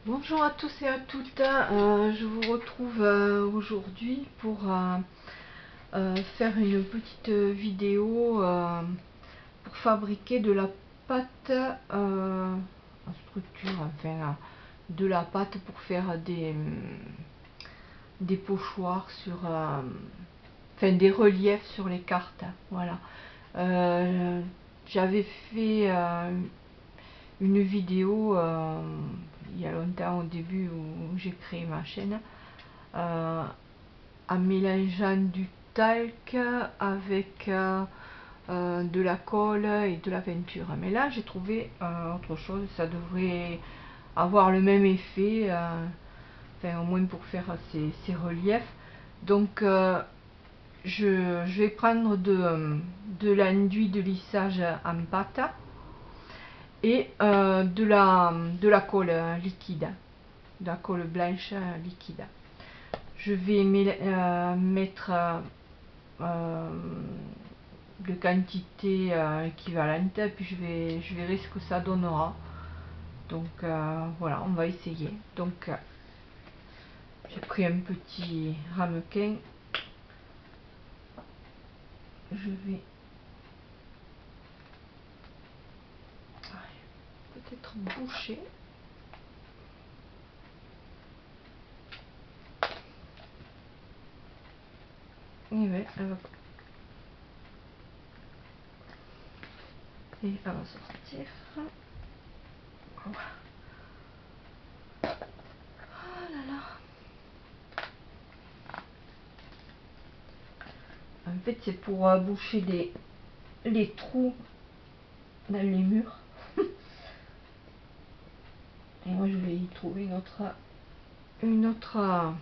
Bonjour à tous et à toutes, je vous retrouve aujourd'hui pour faire une petite vidéo pour fabriquer de la pâte en structure, enfin de la pâte pour faire des pochoirs sur, enfin des reliefs sur les cartes, voilà. J'avais fait une vidéo il y a longtemps au début où j'ai créé ma chaîne en mélangeant du talc avec de la colle et de la peinture, mais là j'ai trouvé autre chose. Ça devrait avoir le même effet, enfin au moins pour faire ces reliefs. Donc je vais prendre de l'enduit de lissage en pâte et de la colle liquide, de la colle blanche liquide. Je vais mettre de quantité équivalente, puis je verrai ce que ça donnera. Donc voilà, on va essayer. Donc j'ai pris un petit ramequin, je vais peut-être boucher. Et ouais, elle va sortir. Oh là là. En fait, c'est pour boucher les trous dans les murs. Et moi, je vais y trouver une autre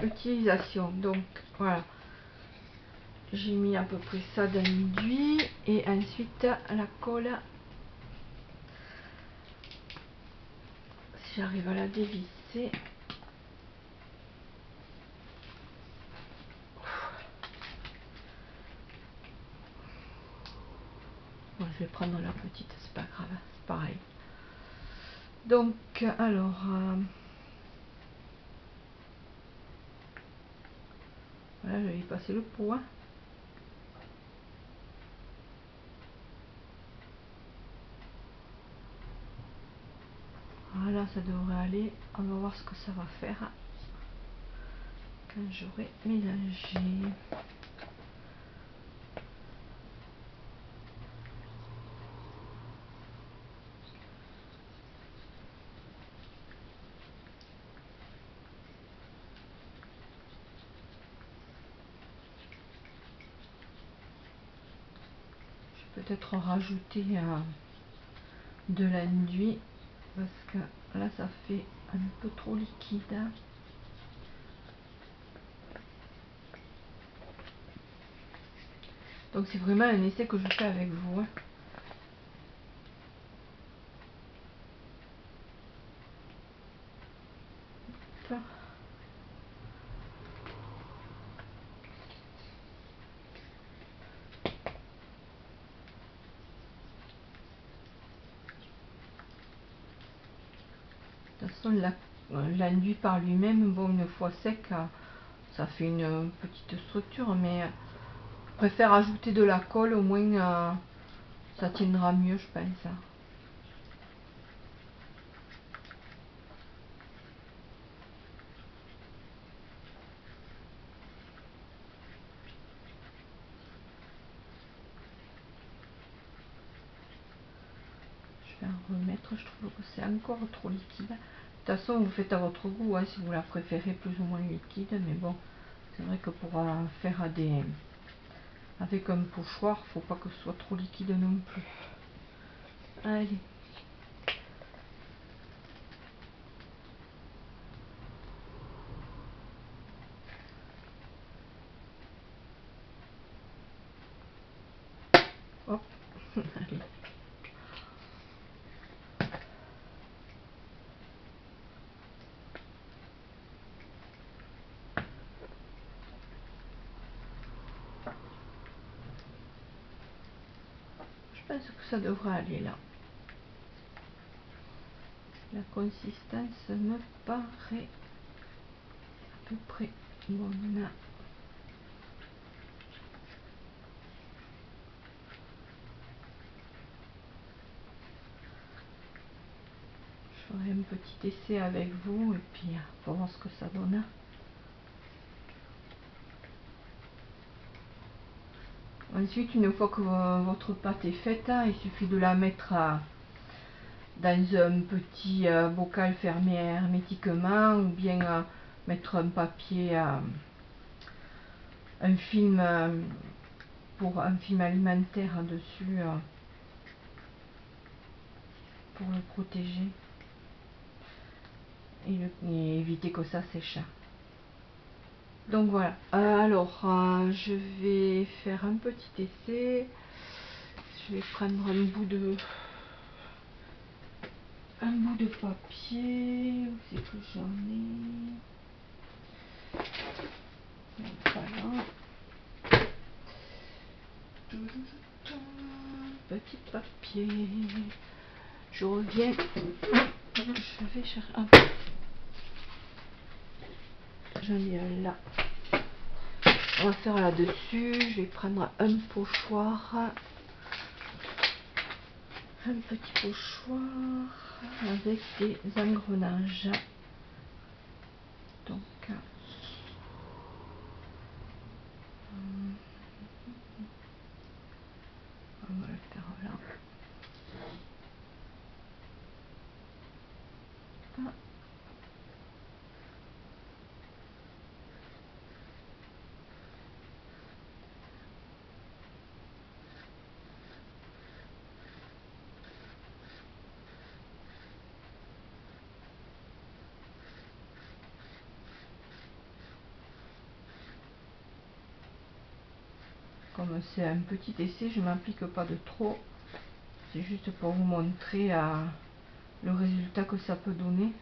utilisation. Donc, voilà. J'ai mis à peu près ça d'enduit et ensuite la colle. Si j'arrive à la dévisser. Bon, je vais prendre la petite, c'est pas grave, c'est pareil. Donc, alors, voilà, je vais y passer le point. Voilà, ça devrait aller. On va voir ce que ça va faire quand j'aurai mélangé. Je vais peut-être rajouter de l'enduit parce que là ça fait un peu trop liquide. Donc c'est vraiment un essai que je fais avec vous. De toute façon, l'enduit par lui-même, bon, une fois sec, ça fait une petite structure, mais je préfère ajouter de la colle, au moins ça tiendra mieux, je pense. Je vais en remettre, je trouve que c'est encore trop liquide. De toute façon, vous faites à votre goût, hein, si vous la préférez plus ou moins liquide, mais bon, c'est vrai que pour faire avec un pochoir, faut pas que ce soit trop liquide non plus. Allez. Hop. Allez. Je pense que ça devrait aller là. La consistance me paraît à peu près bonne. Je ferai un petit essai avec vous et puis pour voir ce que ça donne. Ensuite, une fois que votre pâte est faite, il suffit de la mettre dans un petit bocal fermé hermétiquement, ou bien mettre un papier, un film pour un film alimentaire dessus pour le protéger et éviter que ça sèche. Donc voilà, alors je vais faire un petit essai. Je vais prendre un bout de papier. Où c'est que j'en ai? Voilà. Petit papier. Je reviens. Je vais chercher un peu. J'en ai un là. On va faire là-dessus. Je vais prendre un pochoir. Un petit pochoir avec des engrenages. Donc, on va le faire là. Comme c'est un petit essai, je m'applique pas de trop. C'est juste pour vous montrer le résultat que ça peut donner.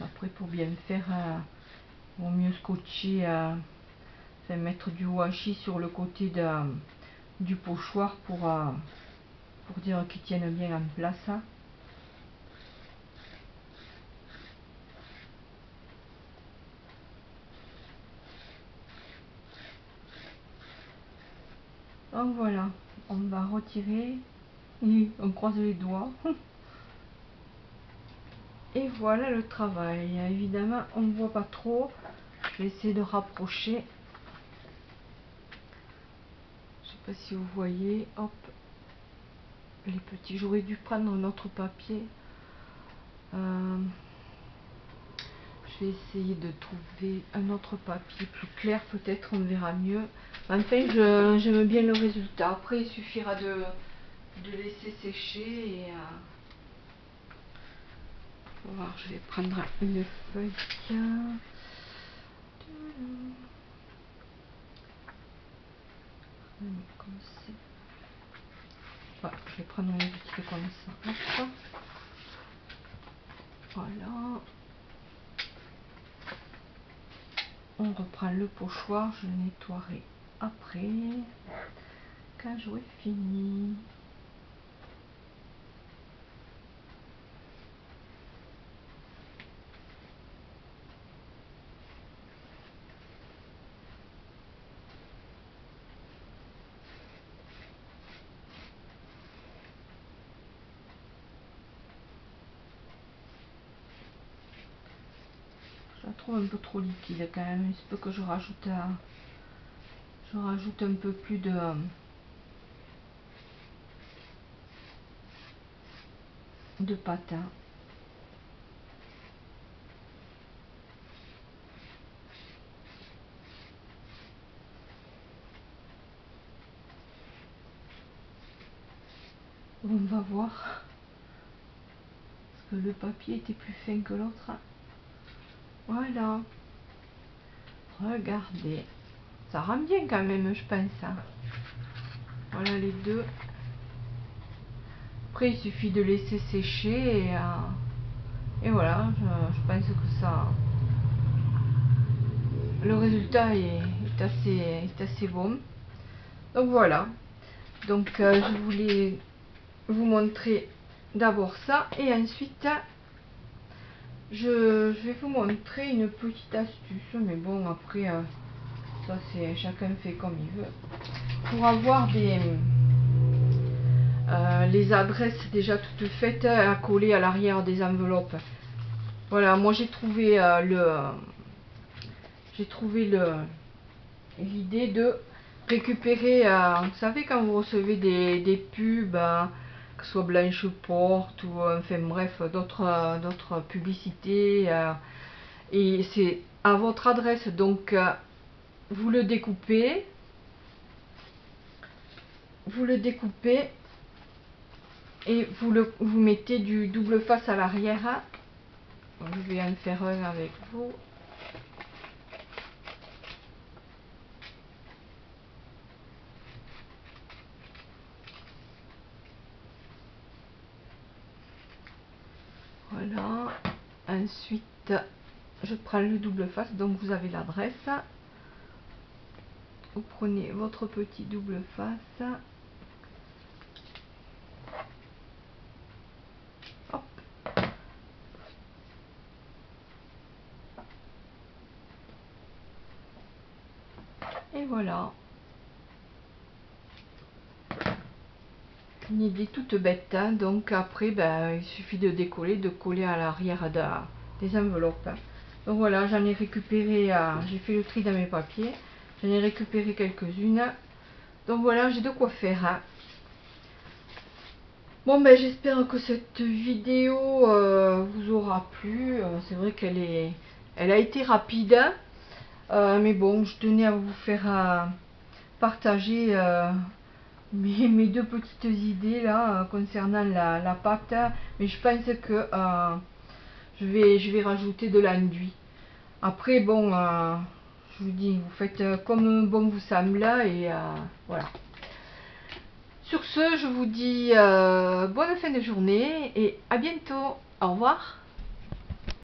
Après, pour bien faire, vaut mieux scotcher, enfin, mettre du washi sur le côté du pochoir pour dire qu'il tienne bien en place. Donc voilà, on va retirer et on croise les doigts. Et voilà le travail. Évidemment, on ne voit pas trop. Je vais essayer de rapprocher. Je sais pas si vous voyez. Hop, les petits. J'aurais dû prendre notre papier. Je vais essayer de trouver un autre papier plus clair, peut-être on verra mieux. Enfin, j'aime bien le résultat. Après, il suffira de laisser sécher et on va voir, je vais prendre une feuille. Comme c'est. Voilà, je vais prendre une petite comme ça. Hop. Voilà. On reprend le pochoir, je le nettoierai après, quand j'aurai fini. Je la trouve un peu trop liquide quand même, il se peut que je rajoute un peu plus de pâte. On va voir, parce que le papier était plus fin que l'autre. Voilà, regardez, ça rend bien quand même, je pense. Voilà les deux. Après, il suffit de laisser sécher et voilà, je pense que ça, le résultat est assez bon. Donc voilà, donc je voulais vous montrer d'abord ça et ensuite je vais vous montrer une petite astuce, mais bon après ça c'est chacun fait comme il veut, pour avoir des les adresses déjà toutes faites à coller à l'arrière des enveloppes. Voilà, moi j'ai trouvé l'idée de récupérer, vous savez quand vous recevez des pubs, que ce soit Blanche Porte ou enfin bref d'autres publicités, et c'est à votre adresse, donc vous le découpez et vous mettez du double face à l'arrière. Je vais en faire un avec vous. Voilà. Ensuite, je prends le double face, donc vous avez l'adresse. Vous prenez votre petit double face. Hop. Et voilà. Une idée toute bête, hein. Donc après il suffit de coller à l'arrière des enveloppes. Donc voilà, j'en ai récupéré, j'ai fait le tri dans mes papiers, j'en ai récupéré quelques-unes. Donc voilà, j'ai de quoi faire, hein. Bon j'espère que cette vidéo vous aura plu. C'est vrai elle a été rapide, mais bon, je tenais à vous faire partager mes deux petites idées là concernant la pâte, mais je pense que je vais rajouter de l'enduit. Après bon, je vous dis, vous faites comme bon vous semble, et voilà. Sur ce, je vous dis bonne fin de journée et à bientôt. Au revoir.